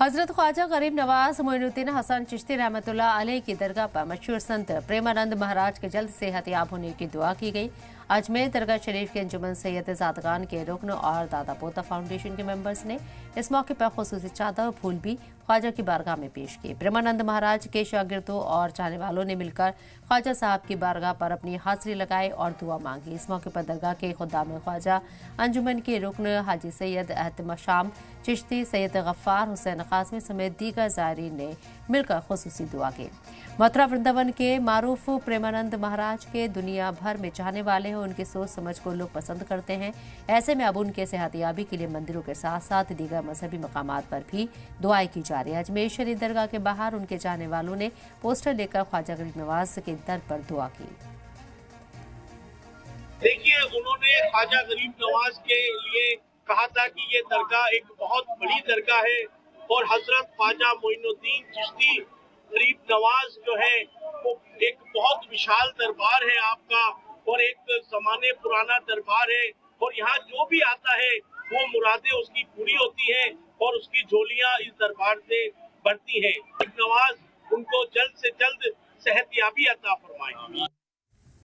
हजरत ख्वाजा गरीब नवाज मोइनुद्दीन हसन चिश्ती रहमतुल्लाह अलैह की दरगाह पर मशहूर संत प्रेमानंद महाराज के जल्द सेहतयाब होने की दुआ की गई। अजमेर दरगाह शरीफ के अंजुमन सैयद ज़ादगान के रुकन और दादा पोता फाउंडेशन के मेंबर्स ने इस मौके पर खुसूसी चादर और फूल भी ख्वाजा की बारगाह में पेश किए। प्रेमानंद महाराज के शागिर्दों और चाहने वालों ने मिलकर ख्वाजा साहब की बारगाह पर अपनी हाजिरी लगाई और दुआ मांगी। इस मौके पर दरगाह के खुद्दाम ख्वाजा अंजुमन के रुकन हाजी सैयद एहतमाम चिश्ती, सैयद गफ्फार हुसैन कासमी समेत दीगर ज़ायरीन ने मिलकर खुसूसी दुआ की। मथुरा वृंदावन के मारूफ प्रेमानंद महाराज के दुनिया भर में चाहने वाले हैं, उनकी सोच समझ को लोग पसंद करते हैं। ऐसे में अब उनके सेहतयाबी के लिए मंदिरों के साथ साथ दीगर मजहबी मकामात पर भी दुआएं की जा रही है। अजमेर शरीफ दरगाह के बाहर उनके चाहने वालों ने पोस्टर लेकर ख्वाजा गरीब नवाज के दर पर दुआ की। देखिए, उन्होंने ख्वाजा गरीब नवाज के लिए कहा था कि ये दरगाह एक बहुत बड़ी दरगाह है और हजरत ख्वाजा मोइनुद्दीन चिश्ती गरीब नवाज जो है वो एक बहुत विशाल दरबार है आपका और एक ज़माने पुराना दरबार है और यहाँ जो भी आता है वो मुरादें उसकी पूरी होती है और उसकी झोलियाँ इस दरबार से बढ़ती हैं। नवाज उनको जल्द से जल्द सेहतयाबी अता फरमाए।